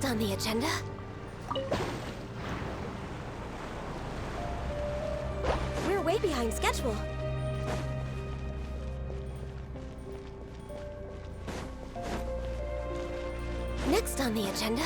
on the agenda? We're way behind schedule. Next on the agenda?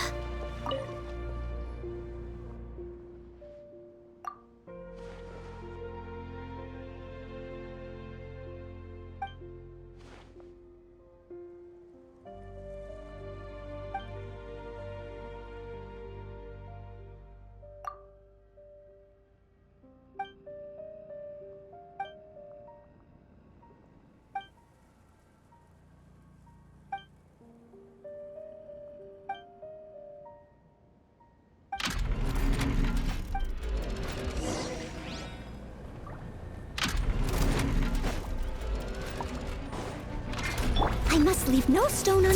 I must leave no stone un...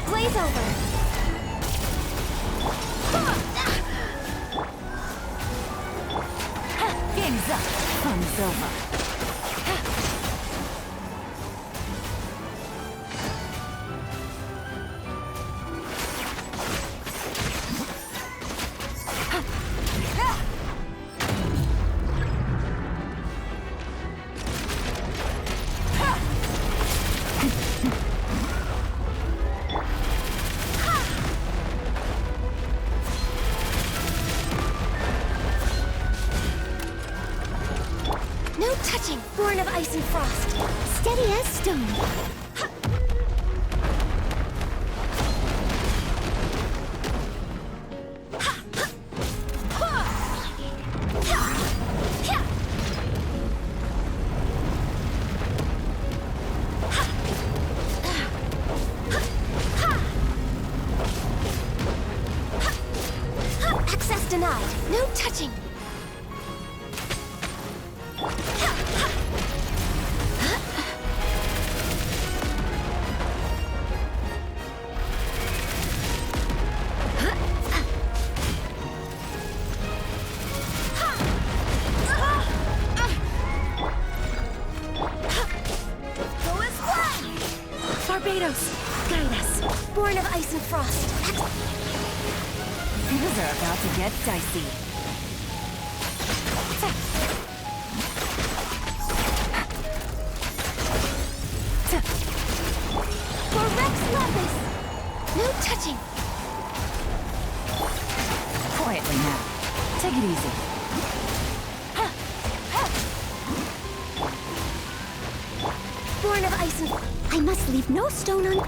Blaze over! Game's up. Fun's over. No touching! Born of ice and frost. Steady as stone. Access denied. No touching. Barbados, guide us. Born of ice and frost. Things are about to get dicey. For Rex Lapis! No touching. Quietly now. Take it easy. Born of ice and... I must leave no stone un...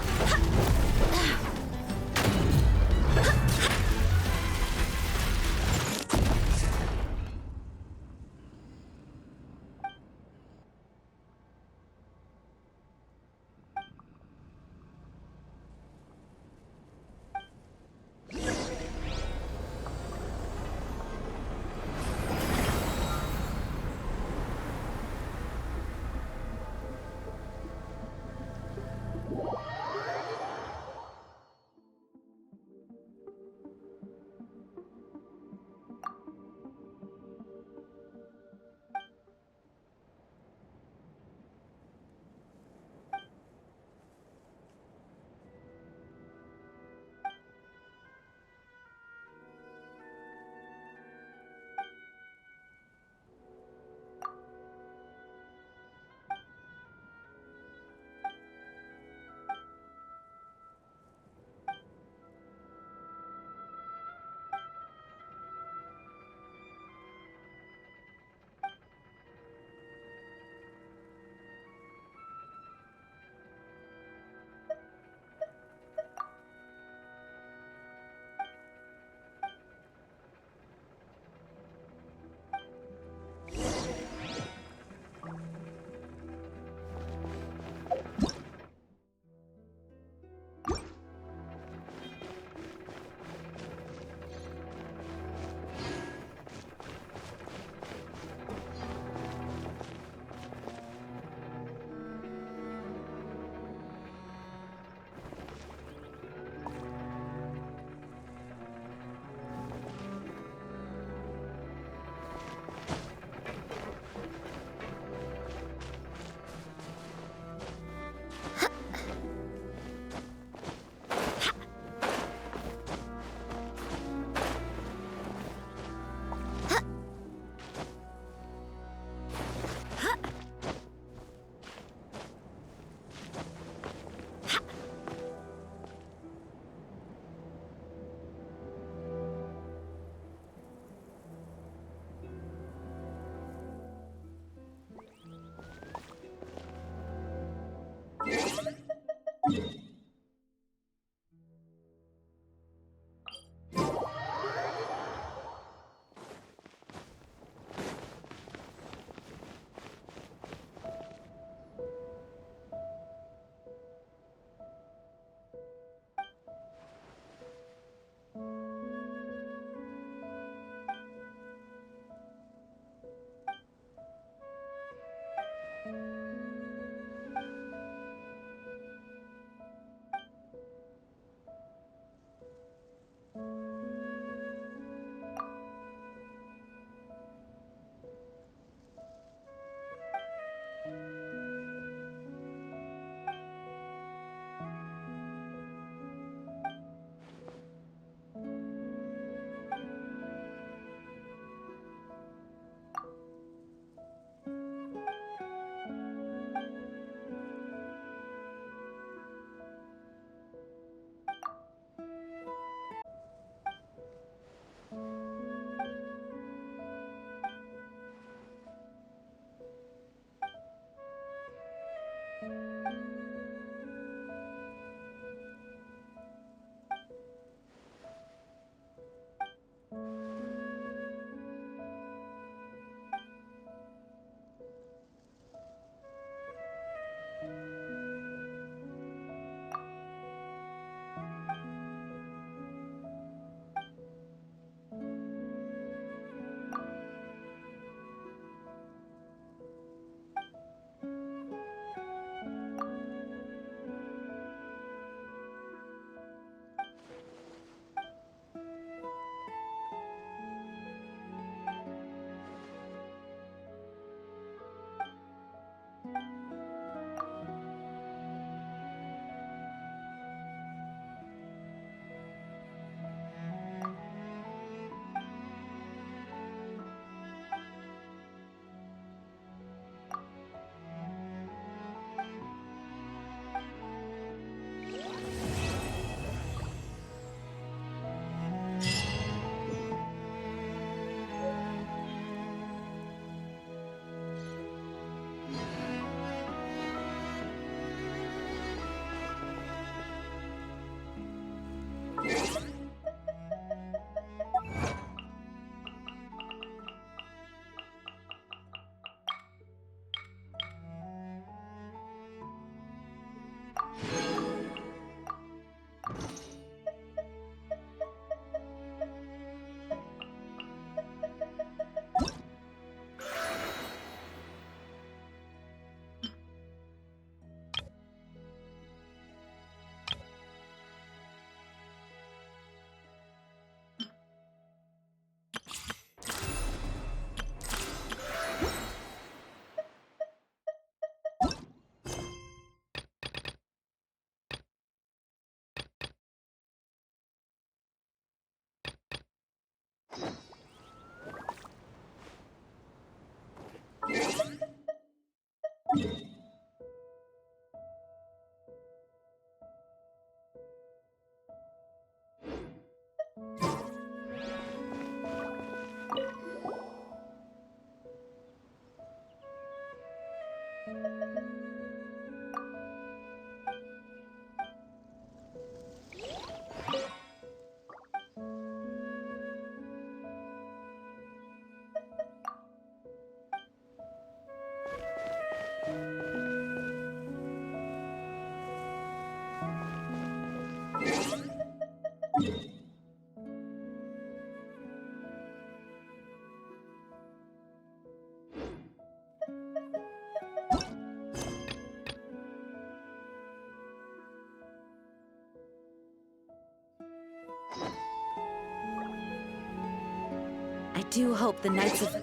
I do hope the Knights of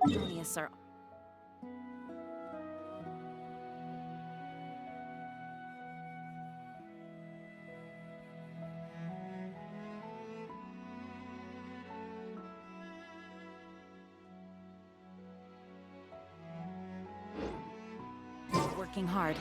Harmonious are working hard.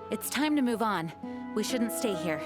It's time to move on. We shouldn't stay here.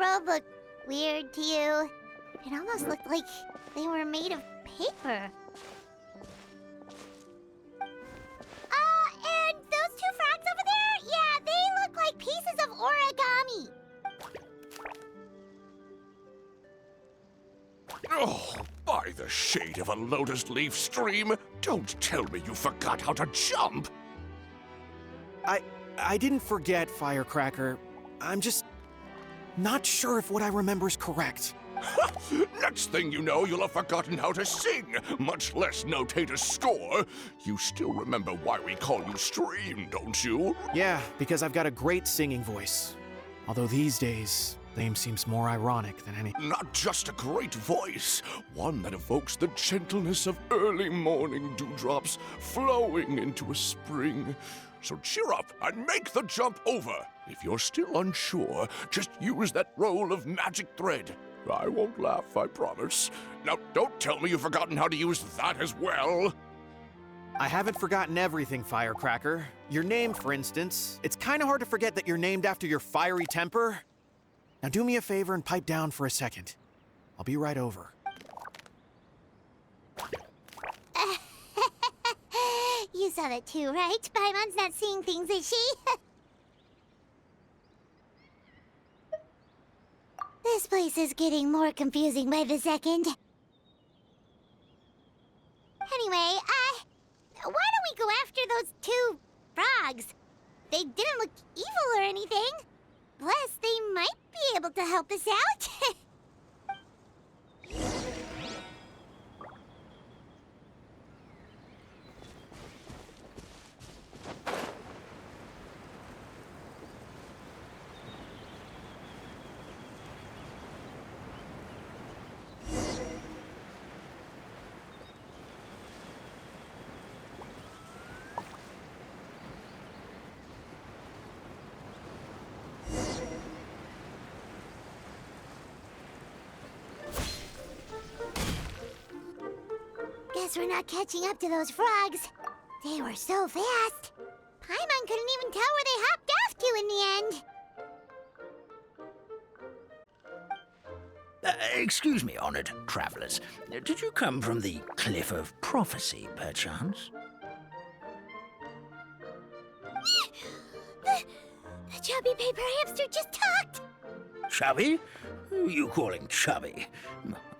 robe look weird to you? It almost looked like they were made of paper. And those two frogs over there? Yeah, they look like pieces of origami. Oh, by the shade of a lotus leaf stream, don't tell me you forgot how to jump! I didn't forget, Firecracker. I'm just not sure if what I remember is correct. Next thing you know, you'll have forgotten how to sing, much less notate a score. You still remember why we call you Stream, don't you? Yeah, because I've got a great singing voice. Although these days, name seems more ironic than any. Not just a great voice, one that evokes the gentleness of early morning dewdrops flowing into a spring. So cheer up and make the jump over. If you're still unsure, just use that roll of magic thread. I won't laugh, I promise. Now, don't tell me you've forgotten how to use that as well. I haven't forgotten everything, Firecracker. Your name, for instance. It's kind of hard to forget that you're named after your fiery temper. Now do me a favor and pipe down for a second. I'll be right over. You saw that too, right? Paimon's not seeing things, is she? This place is getting more confusing by the second. Anyway, why don't we go after those two frogs? They didn't look evil or anything. Plus, they might be able to help us out. Guess we're not catching up to those frogs. They were so fast. Paimon couldn't even tell where they hopped off to in the end. Excuse me, honored travelers. Did you come from the Cliff of Prophecy, perchance? The chubby paper hamster just talked. Chubby? Who are you calling chubby?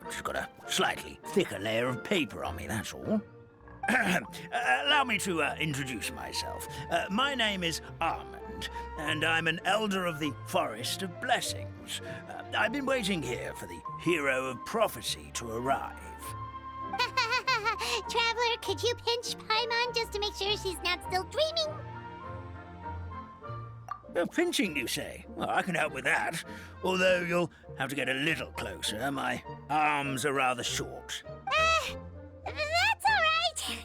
I've just got a slightly thicker layer of paper on me, that's all. Allow me to introduce myself. My name is Armand, and I'm an elder of the Forest of Blessings. I've been waiting here for the Hero of Prophecy to arrive. Traveler, could you pinch Paimon just to make sure she's not still dreaming? Pinching, you say? Well, I can help with that. Although you'll have to get a little closer. My arms are rather short. That's all right.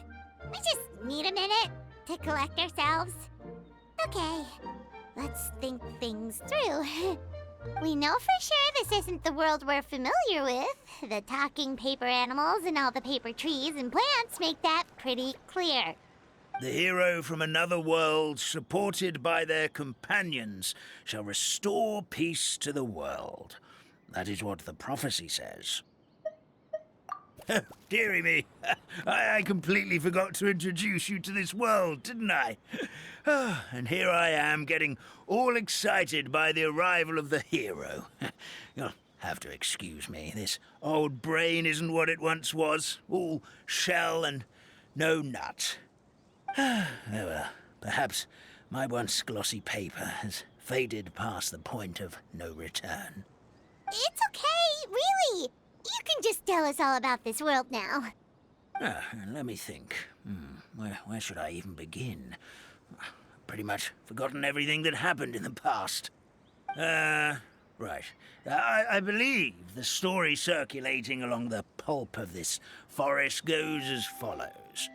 We just need a minute to collect ourselves. Okay, let's think things through. We know for sure this isn't the world we're familiar with. The talking paper animals and all the paper trees and plants make that pretty clear. The hero from another world, supported by their companions, shall restore peace to the world. That is what the prophecy says. Dearie me, I completely forgot to introduce you to this world, didn't I? And here I am, getting all excited by the arrival of the hero. You'll have to excuse me. This old brain isn't what it once was, all shell and no nut. Oh well, perhaps my once glossy paper has faded past the point of no return. It's okay, really. You can just tell us all about this world now. Let me think. Where should I even begin? Pretty much forgotten everything that happened in the past. Right. I believe the story circulating along the pulp of this forest goes as follows.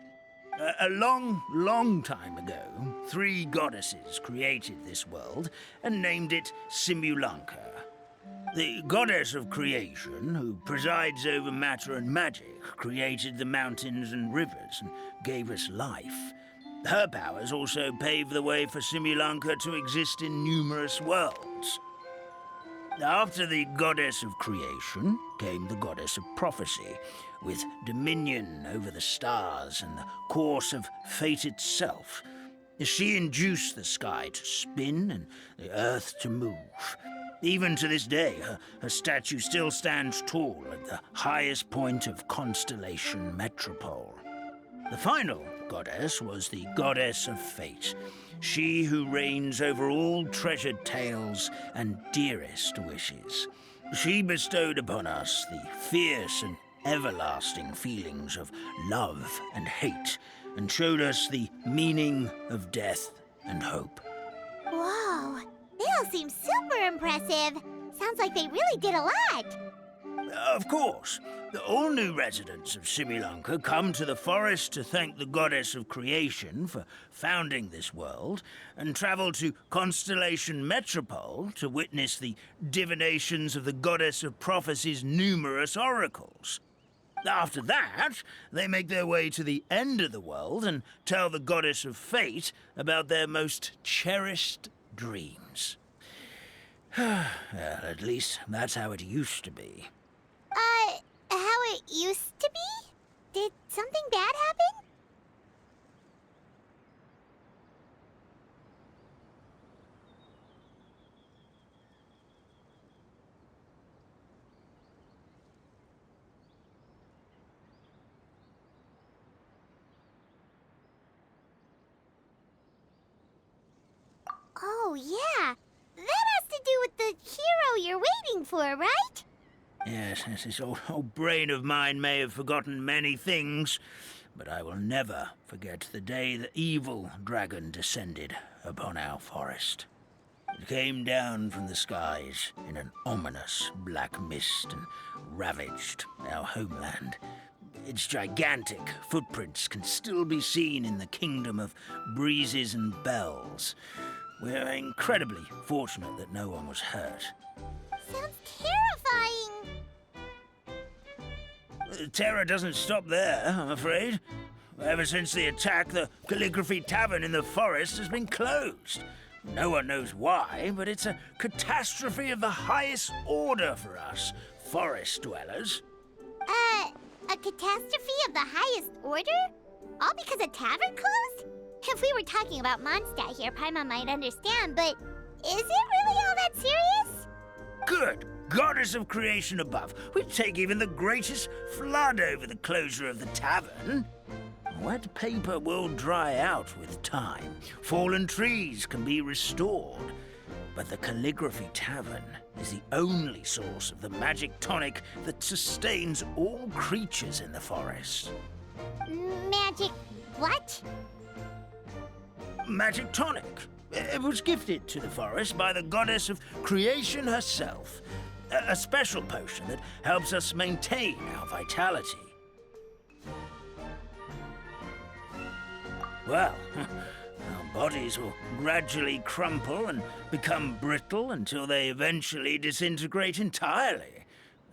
A long time ago, 3 goddesses created this world and named it Simulanka. The goddess of creation, who presides over matter and magic, created the mountains and rivers and gave us life. Her powers also paved the way for Simulanka to exist in numerous worlds. After the goddess of creation came the goddess of prophecy, with dominion over the stars and the course of fate itself. She induced the sky to spin and the earth to move. Even to this day, her statue still stands tall at the highest point of Constellation Metropole. The final goddess was the goddess of fate, she who reigns over all treasured tales and dearest wishes. She bestowed upon us the fierce and everlasting feelings of love and hate, and showed us the meaning of death and hope. Whoa, they all seem super impressive. Sounds like they really did a lot. Of course, all new residents of Simulunca come to the forest to thank the goddess of creation for founding this world, and travel to Constellation Metropole to witness the divinations of the goddess of prophecy's numerous oracles. After that, they make their way to the end of the world and tell the goddess of fate about their most cherished dreams. Well, at least that's how it used to be. How it used to be? Did something bad happen? Oh, yeah. That has to do with the hero you're waiting for, right? Yes, this old brain of mine may have forgotten many things, but I will never forget the day the evil dragon descended upon our forest. It came down from the skies in an ominous black mist and ravaged our homeland. Its gigantic footprints can still be seen in the kingdom of breezes and bells. We're incredibly fortunate that no one was hurt. Sounds terrifying. Terror doesn't stop there, I'm afraid. Ever since the attack, the Calligraphy Tavern in the forest has been closed. No one knows why, but it's a catastrophe of the highest order for us, forest dwellers. A catastrophe of the highest order? All because a tavern closed? If we were talking about Mondstadt here, Paimon might understand, but is it really all that serious? Good goddess of creation above, we'd take even the greatest flood over the closure of the tavern. Wet paper will dry out with time. Fallen trees can be restored. But the Calligraphy Tavern is the only source of the magic tonic that sustains all creatures in the forest. Magic what? Magic tonic. It was gifted to the forest by the goddess of creation herself. A special potion that helps us maintain our vitality. Well, our bodies will gradually crumple and become brittle until they eventually disintegrate entirely.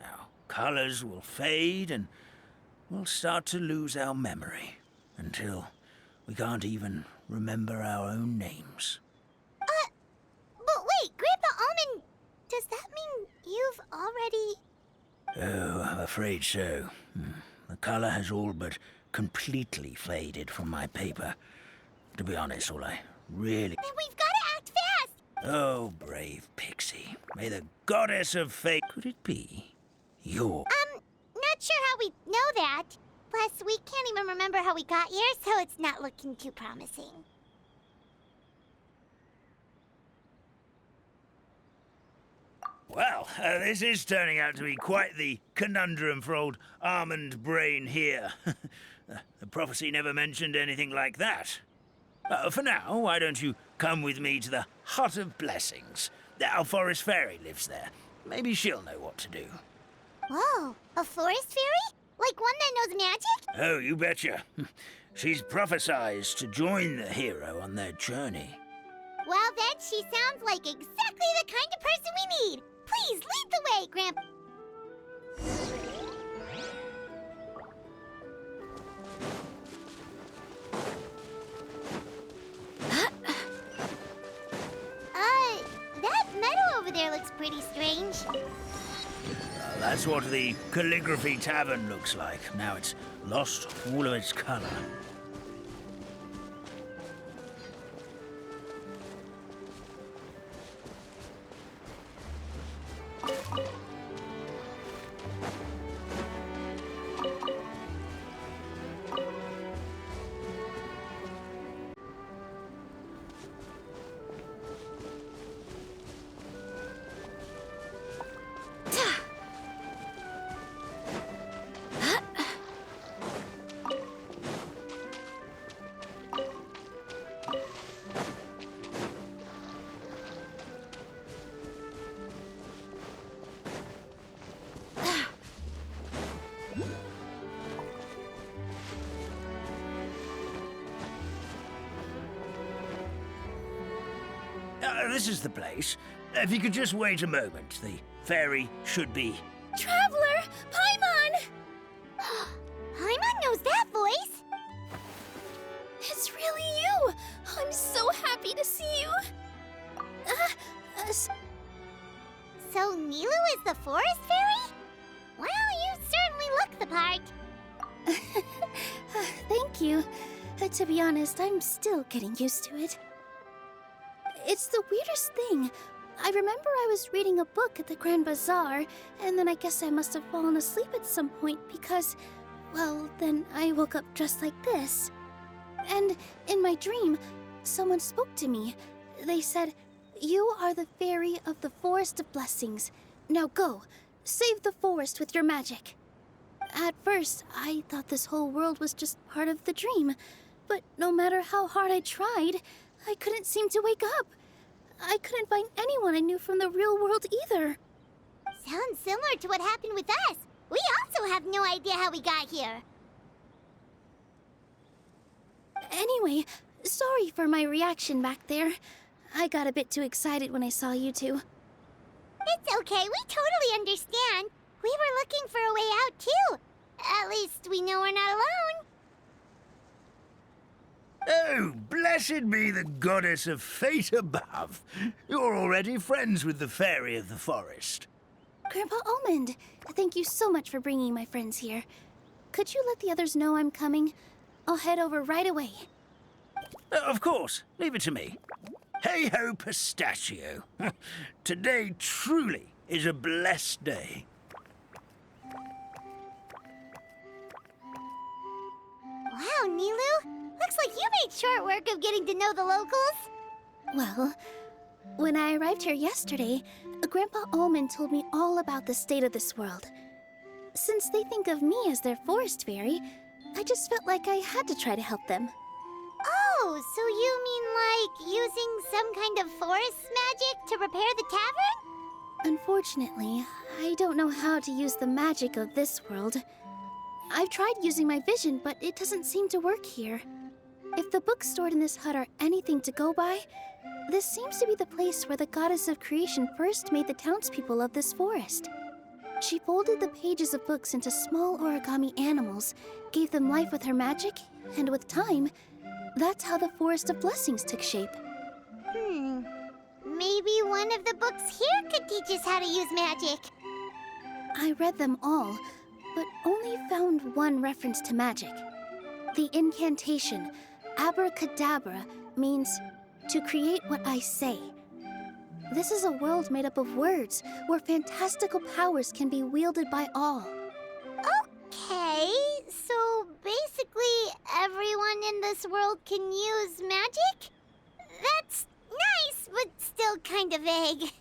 Our colors will fade and we'll start to lose our memory until we can't even remember our own names. But wait, Grandpa Almond, does that mean you've already... Oh, I'm afraid so. The color has all but completely faded from my paper. To be honest, all I really... Then we've got to act fast! Oh, brave Pixie. May the goddess of fate... Could it be your... Not sure how we know that. Plus, we can't even remember how we got here, so it's not looking too promising. Well, this is turning out to be quite the conundrum for old Almond Brain here. The prophecy never mentioned anything like that. For now, why don't you come with me to the Hut of Blessings? Our forest fairy lives there. Maybe she'll know what to do. Whoa, a forest fairy? Like one that knows magic? Oh, you betcha. She's prophesized to join the hero on their journey. Well, then she sounds like exactly the kind of person we need. Please lead the way, Grandpa. That meadow over there looks pretty strange. That's what the Calligraphy Tavern looks like. Now it's lost all of its color. This is the place. If you could just wait a moment, the ferry should be... Traveler! Paimon! Paimon knows that voice! It's really you! I'm so happy to see you! So Nilu is the forest fairy? Well, you certainly look the part. Thank you. To be honest, I'm still getting used to it. It's the weirdest thing. I remember I was reading a book at the Grand Bazaar, and then I guess I must have fallen asleep at some point because, well, then I woke up just like this. And in my dream, someone spoke to me. They said, "You are the fairy of the Forest of Blessings. Now go, save the forest with your magic." At first, I thought this whole world was just part of the dream, but no matter how hard I tried, I couldn't seem to wake up. I couldn't find anyone I knew from the real world either. Sounds similar to what happened with us. We also have no idea how we got here. Anyway, sorry for my reaction back there. I got a bit too excited when I saw you two. It's okay, we totally understand. We were looking for a way out, too. At least we know we're not alone. Oh, blessed be the goddess of fate above. You're already friends with the fairy of the forest. Grandpa Almond, thank you so much for bringing my friends here. Could you let the others know I'm coming? I'll head over right away. Of course, leave it to me. Hey-ho, pistachio. Today truly is a blessed day. Wow, Nilu. Looks like you made short work of getting to know the locals. Well, when I arrived here yesterday, Grandpa Almond told me all about the state of this world. Since they think of me as their forest fairy, I just felt like I had to try to help them. Oh, so you mean like using some kind of forest magic to repair the tavern? Unfortunately, I don't know how to use the magic of this world. I've tried using my vision, but it doesn't seem to work here. If the books stored in this hut are anything to go by, this seems to be the place where the goddess of creation first made the townspeople of this forest. She folded the pages of books into small origami animals, gave them life with her magic, and with time, that's how the Forest of Blessings took shape. Maybe one of the books here could teach us how to use magic. I read them all, but only found one reference to magic. The incantation, abracadabra, means to create what I say. This is a world made up of words, where fantastical powers can be wielded by all. Okay, so basically everyone in this world can use magic? That's nice, but still kind of vague.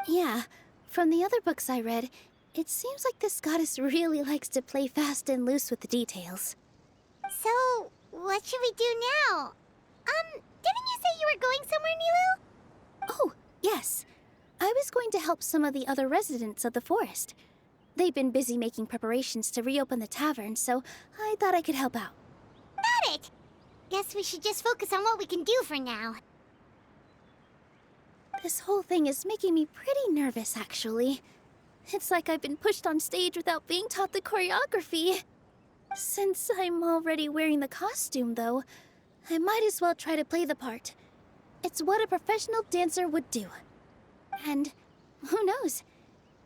Yeah, from the other books I read, it seems like this goddess really likes to play fast and loose with the details. So, what should we do now? Didn't you say you were going somewhere, Nilu? Oh, yes. I was going to help some of the other residents of the forest. They've been busy making preparations to reopen the tavern, so I thought I could help out. Got it! Guess we should just focus on what we can do for now. This whole thing is making me pretty nervous, actually. It's like I've been pushed on stage without being taught the choreography. Since I'm already wearing the costume, though, I might as well try to play the part. It's what a professional dancer would do. And Who knows?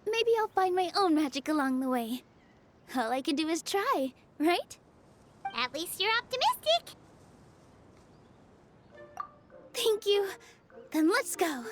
Maybe I'll find my own magic along the way. All I can do is try, right? At least you're optimistic. Thank you. Then let's go.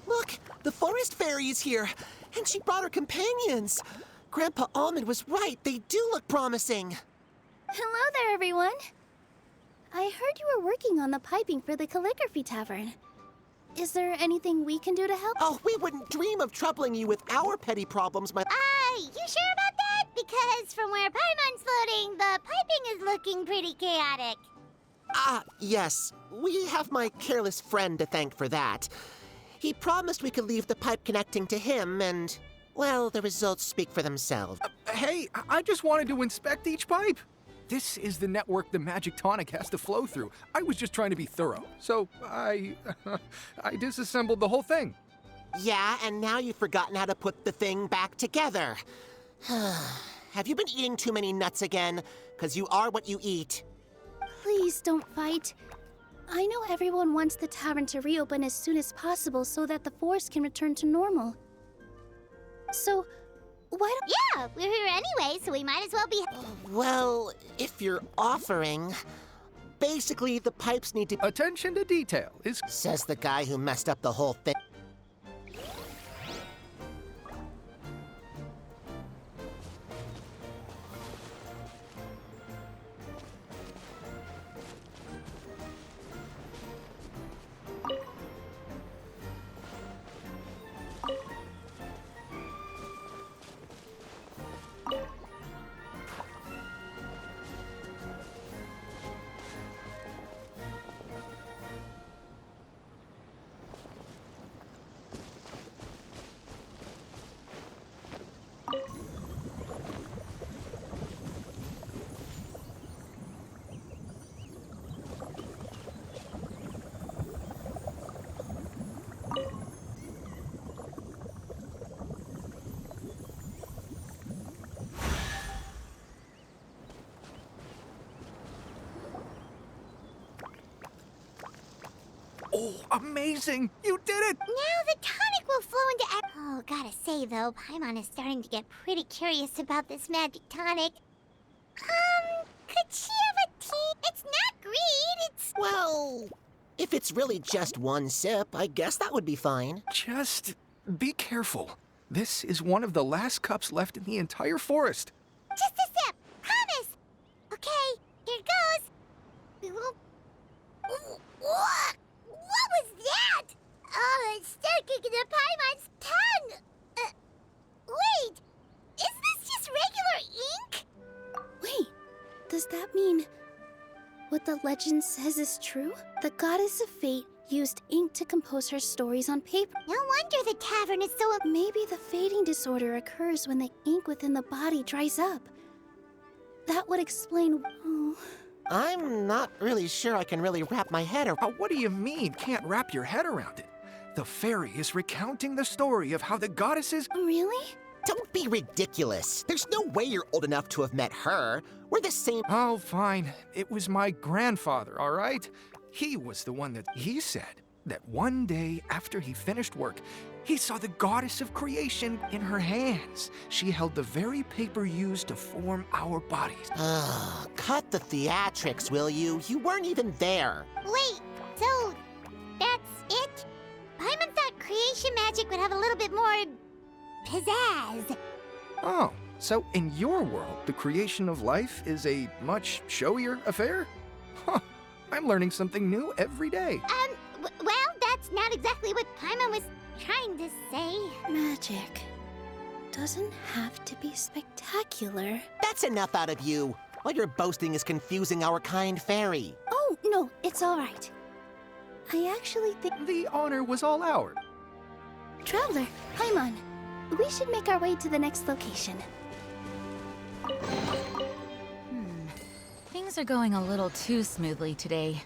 Look, the forest fairy is here, and she brought her companions. Grandpa Almond was right. They do look promising. Hello there, everyone. I heard you were working on the piping for the calligraphy tavern. Is there anything we can do to help? Oh, we wouldn't dream of troubling you with our petty problems, my... You sure about that? Because from where Paimon's floating, the piping is looking pretty chaotic. Yes. We have my careless friend to thank for that. He promised we could leave the pipe connecting to him, and, well, the results speak for themselves. Hey, I just wanted to inspect each pipe. This is the network the magic tonic has to flow through. I was just trying to be thorough, so I disassembled the whole thing. Yeah, and now you've forgotten how to put the thing back together. Have you been eating too many nuts again? 'Cause you are what you eat. Please don't fight. I know everyone wants the tavern to reopen as soon as possible so that the forest can return to normal. So, why don't... Yeah, we're here anyway, so we might as well be... Well, if you're offering... Basically, the pipes need to... Attention to detail is... Says the guy who messed up the whole thing. Oh, amazing! You did it! Now the tonic will flow into... Oh, gotta say, though, Paimon is starting to get pretty curious about this magic tonic. Could she have a tea? It's not greed, it's... Well, if it's really just one sip, I guess that would be fine. Just be careful. This is one of the last cups left in the entire forest. Just a sip, promise! Okay, here it goes. We won't... What? the legend says is true? The goddess of fate used ink to compose her stories on paper. No wonder the tavern is so... Maybe the fading disorder occurs when the ink within the body dries up. That would explain... Oh. I'm not really sure I can really wrap my head around. What do you mean, can't wrap your head around it? The fairy is recounting the story of how the goddesses... Really? Don't be ridiculous. There's no way you're old enough to have met her. We're the same... Oh, fine. It was my grandfather, all right? He was the one that he said that one day after he finished work, he saw the goddess of creation in her hands. She held the very paper used to form our bodies. Ugh, cut the theatrics, will you? You weren't even there. Wait, so that's it? Paimon thought creation magic would have a little bit more... pizzazz. Oh, so in your world, the creation of life is a much showier affair? Huh, I'm learning something new every day. Well, that's not exactly what Paimon was trying to say. Magic doesn't have to be spectacular. That's enough out of you. All your boasting is confusing our kind fairy. Oh, no, it's all right. I actually think... The honor was all ours. Traveler, Paimon, we should make our way to the next location. Things are going a little too smoothly today.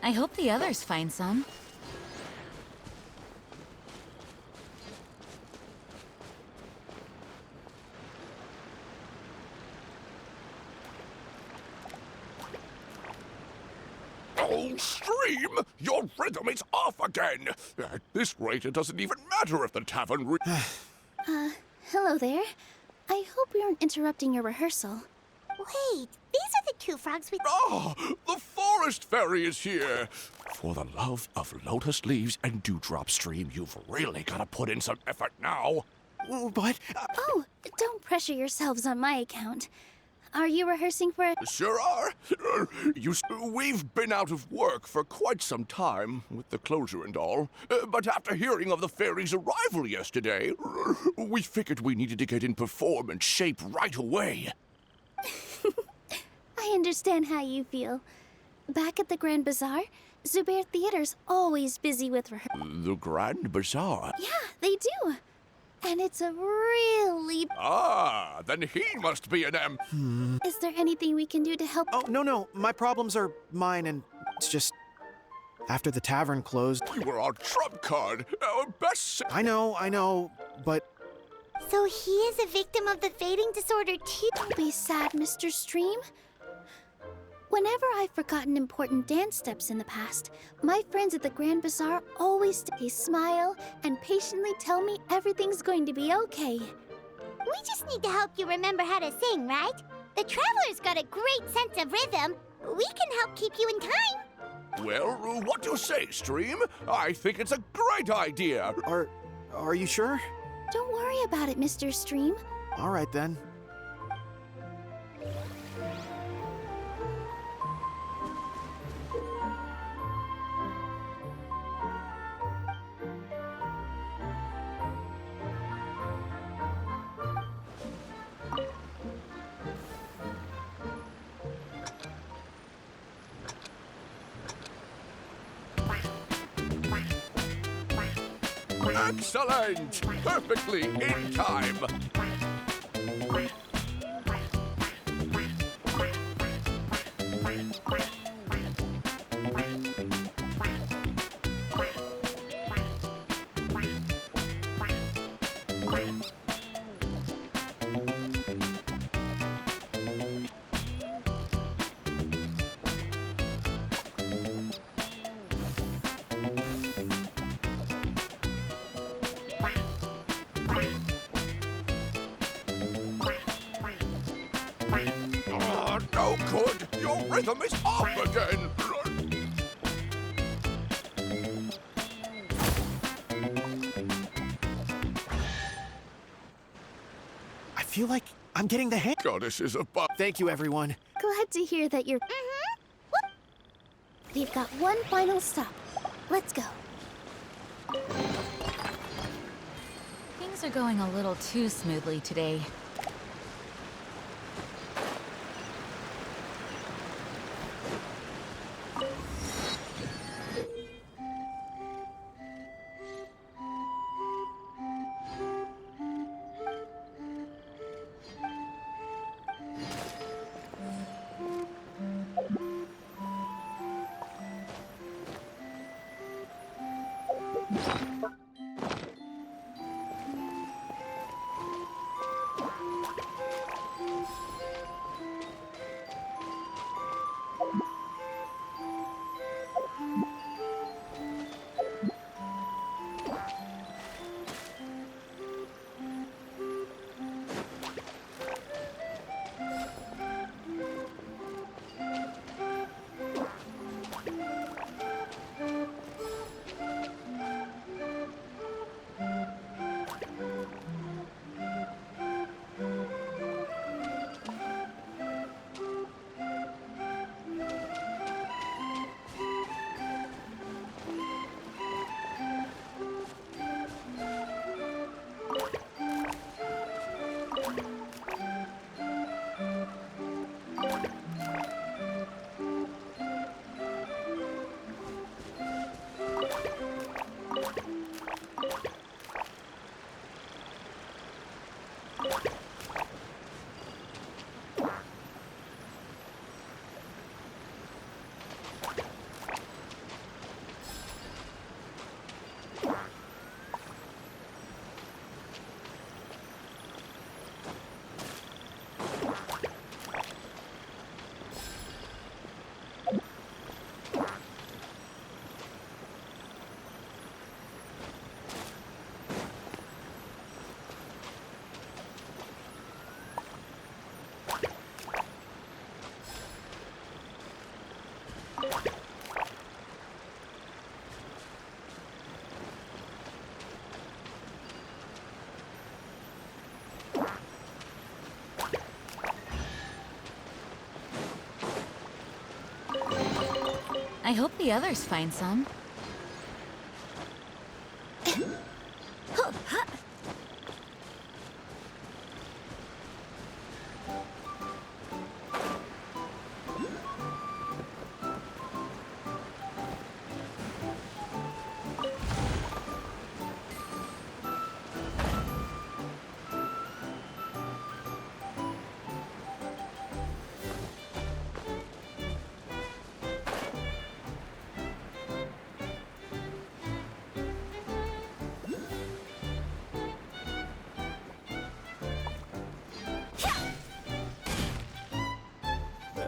I hope the others find some. Oh, Stream! Your rhythm is off again! At this rate, it doesn't even matter if the tavern Hello there. I hope we aren't interrupting your rehearsal. Wait, these are the two frogs we... Ah, the forest fairy is here! For the love of lotus leaves and dewdrop, Stream, you've really got to put in some effort now. But... Oh, don't pressure yourselves on my account. Are you rehearsing for a... Sure are. We've been out of work for quite some time, with the closure and all. But after hearing of the fairy's arrival yesterday, we figured we needed to get in performance shape right away. I understand how you feel. Back at the Grand Bazaar, Zubair Theater's always busy with rehearsals. The Grand Bazaar? Yeah, they do. And it's a really... Ah, then he must be an Is there anything we can do to help? Oh, no. My problems are mine, and it's just... After the tavern closed... You were our trump card, our best... I know, but... So he is a victim of the fading disorder too? Don't be sad, Mr. Stream. Whenever I've forgotten important dance steps in the past, my friends at the Grand Bazaar always smile and patiently tell me everything's going to be okay. We just need to help you remember how to sing, right? The Traveler's got a great sense of rhythm. We can help keep you in time. Well, what do you say, Stream? I think it's a great idea. Are you sure? Don't worry about it, Mr. Stream. All right, then. Excellent! Perfectly in time. Good. Your rhythm is off again. I feel like I'm getting the hang. Goddess is above. Thank you, everyone. Glad to hear that you're... We've got one final stop. Let's go. Things are going a little too smoothly today. I hope the others find some.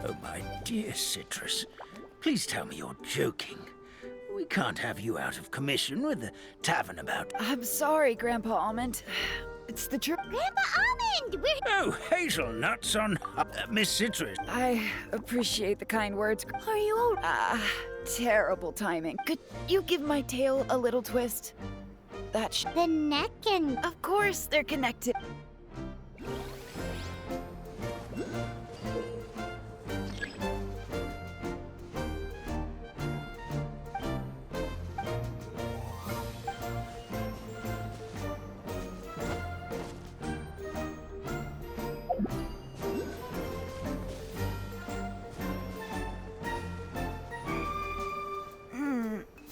Oh, my dear Citrus, please tell me you're joking. We can't have you out of commission with the tavern about... I'm sorry, Grandpa Almond. It's the truth. Grandpa Almond, we're... Oh, hazelnuts on... Miss Citrus. I appreciate the kind words. Are you all... Terrible timing. Could you give my tail a little twist? The neck and... Of course, they're connected.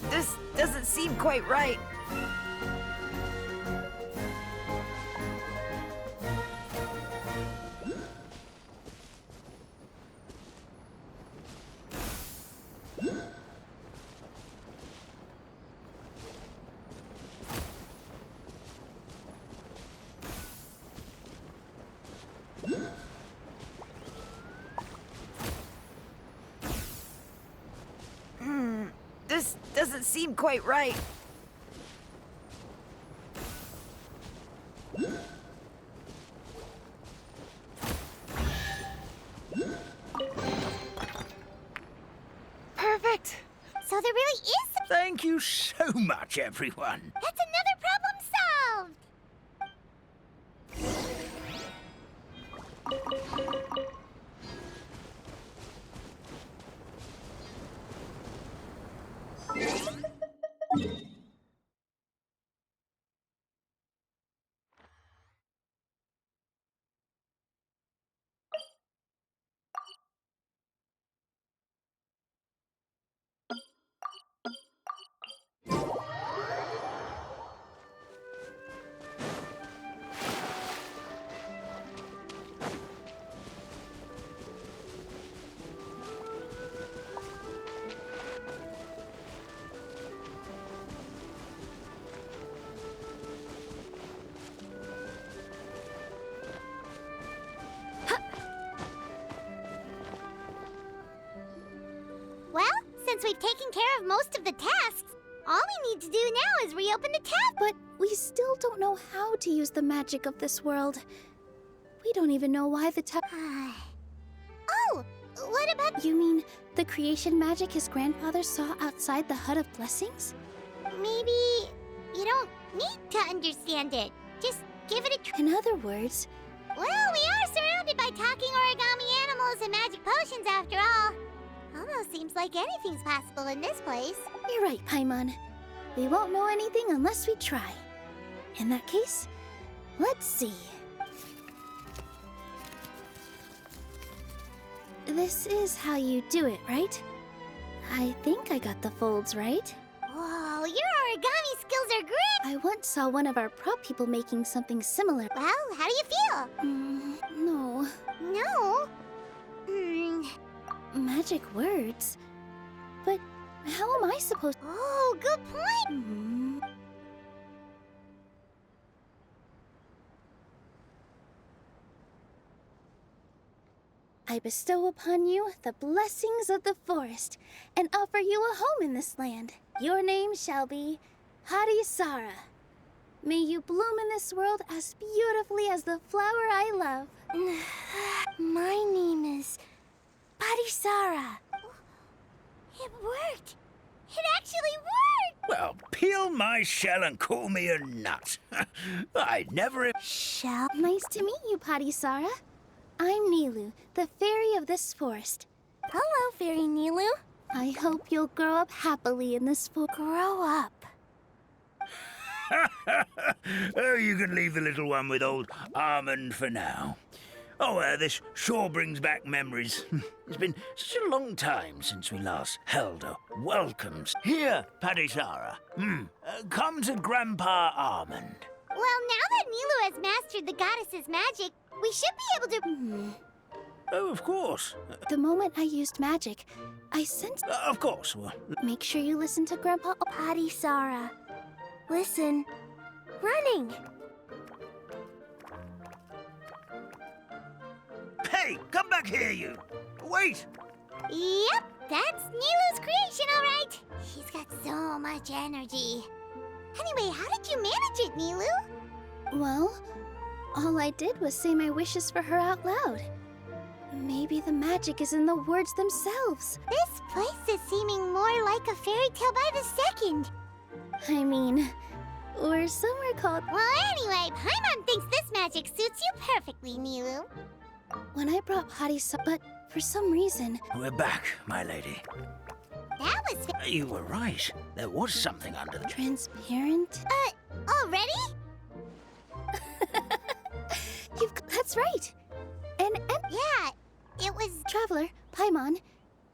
This doesn't seem quite right. This doesn't seem quite right. there really is. Thank you so much, everyone. That's another problem solved. Well, since we've taken care of most of the tasks, all we need to do now is reopen the tab. But we still don't know how to use the magic of this world. We don't even know why the Oh, what about... You mean the creation magic his grandfather saw outside the Hut of Blessings? Maybe you don't need to understand it. Just give it a try. In other words, Well, we are surrounded by talking origami animals and magic potions after all. Almost seems like anything's possible in this place. you're right, Paimon. We won't know anything unless we try. In that case, let's see. This is how you do it, right? I think I got the folds right. Whoa, your origami skills are great! I once saw one of our prop people making something similar. Well, how do you feel? No. No? Magic words? But how am I supposed Oh, good point! I bestow upon you the blessings of the forest and offer you a home in this land. Your name shall be Harisara. May you bloom in this world as beautifully as the flower I love. My name is Parisara. It worked! It actually worked! Well, peel my shell and call me a nut. I'd never... Shall? Nice to meet you, Parisara. I'm Nilu, the fairy of this forest. Hello, Fairy Nilu. I hope you'll grow up happily in this forest. Grow up. Oh, you can leave the little one with old Almond for now. Oh, this sure brings back memories. It's been such a long time since we last held a welcomes. Here, Parisara. Come to Grandpa Almond. Well, now that Nilu has mastered the goddess's magic, we should be able to... Oh, of course. The moment I used magic, I sensed... Of course. Well, Make sure you listen to Grandpa... Parisara. Listen. Running. hey, come back here, you. Wait. Yep, that's Nilu's creation, all right. She's got so much energy. Anyway, how did you manage it, Nilu? Well, all I did was say my wishes for her out loud. Maybe the magic is in the words themselves. This place is seeming more like a fairy tale by the second. I mean, or somewhere called... Well, anyway, Paimon thinks this magic suits you perfectly, Nilu. When I brought but for some reason... We're back, my lady. That was... You were right. There was something under the... Transparent? Already? That's right. An Yeah, it was... traveler, Paimon,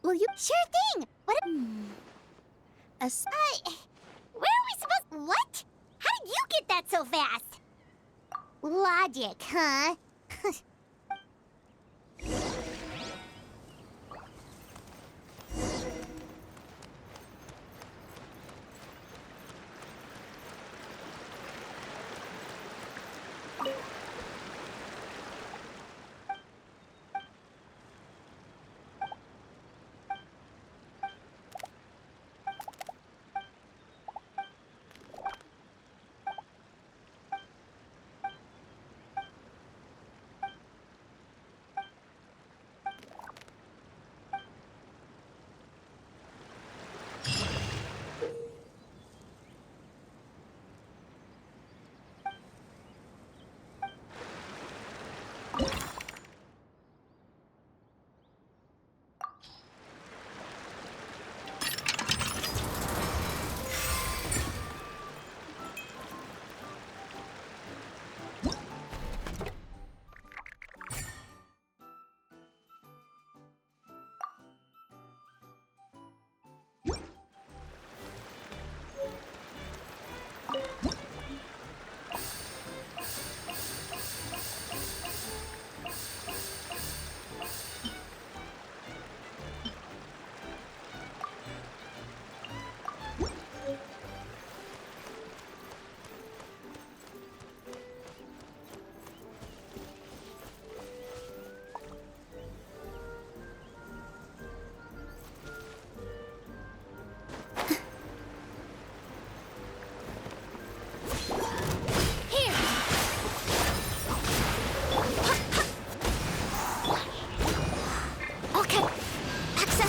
will you... Sure thing! What a... where are we supposed... What? How did you get that so fast? Logic, huh?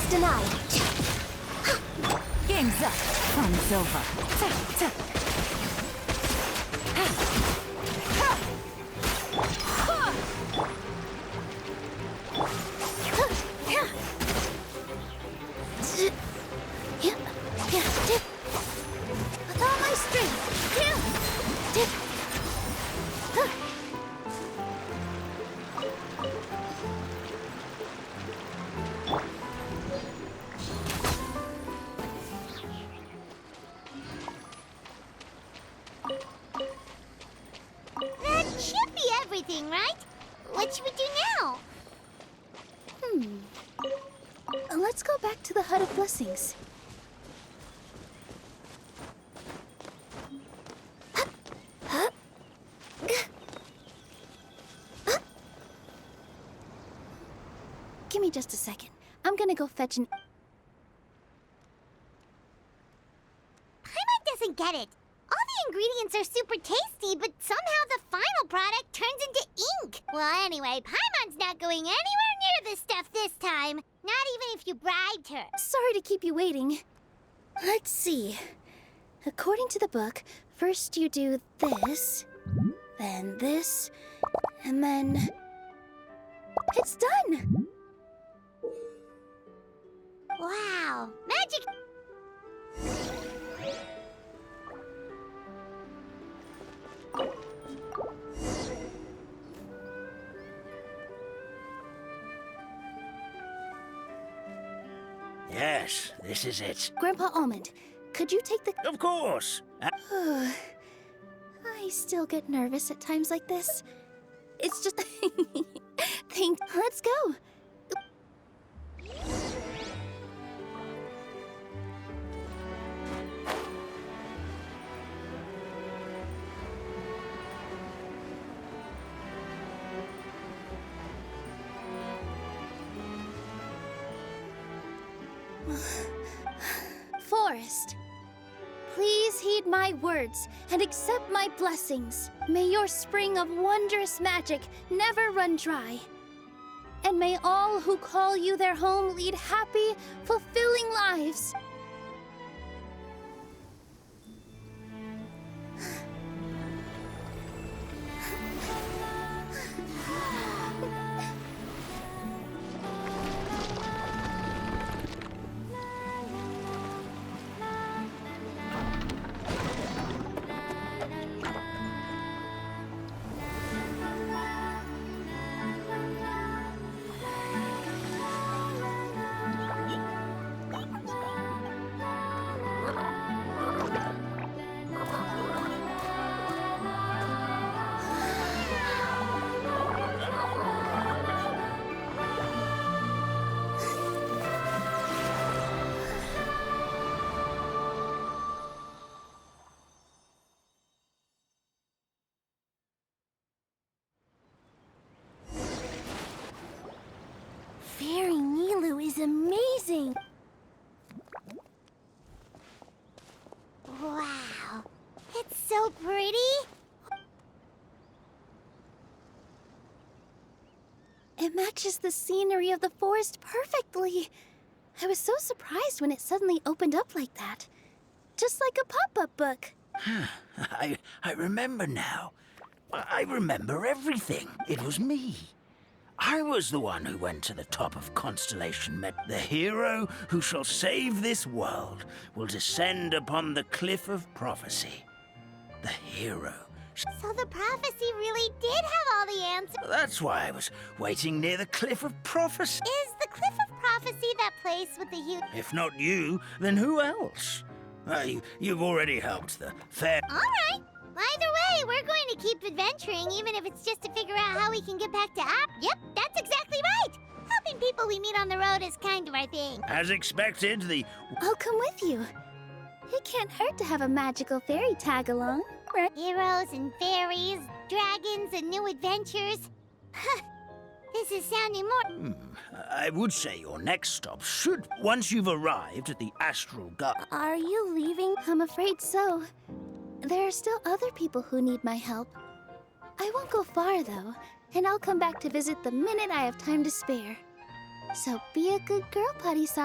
Access denied. Game's up. Fun's over. With all my strength. That should be everything, right? What should we do now? Let's go back to the Hut of Blessings. Give me just a second. I'm gonna go fetch an... Paimon doesn't get it. All the ingredients are super tasty, but somehow the final product turns into ink. Well, anyway, Paimon's not going anywhere near this stuff this time. Not even if you bribed her. Sorry to keep you waiting. Let's see. According to the book, first you do this, then this, and then... It's done! Wow, magic! Yes, this is it. Grandpa Almond, could you take the... Of course. I still get nervous at times like this. It's just... Let's go. Forest, please heed my words and accept my blessings. May your spring of wondrous magic never run dry. And may all who call you their home lead happy, fulfilling lives. Fairy Nilu is amazing! Wow, it's so pretty. It matches the scenery of the forest perfectly. I was so surprised when it suddenly opened up like that. Just like a pop-up book. I remember now. I remember everything. It was me. I was the one who went to the top of Constellation, met the hero who shall save this world, will descend upon the cliff of prophecy. The hero. So the prophecy really did have all the answers. That's why I was waiting near the cliff of prophecy. Is the Cliff of Prophecy that place with the huge... If not you, then who else? You've already helped the fair... All right. Either way, we're going to keep adventuring, even if it's just to figure out how we can get back to Yep, that's exactly right. Helping people we meet on the road is kind of our thing. As expected, the... I'll come with you. It can't hurt to have a magical fairy tag along, right? Heroes and fairies, dragons and new adventures. This is sounding more... I would say your next stop should, once you've arrived at the Astral Garden. Are you leaving? I'm afraid so. There are still other people who need my help. I won't go far, though, and I'll come back to visit the minute I have time to spare. So be a good girl, Putty Sar.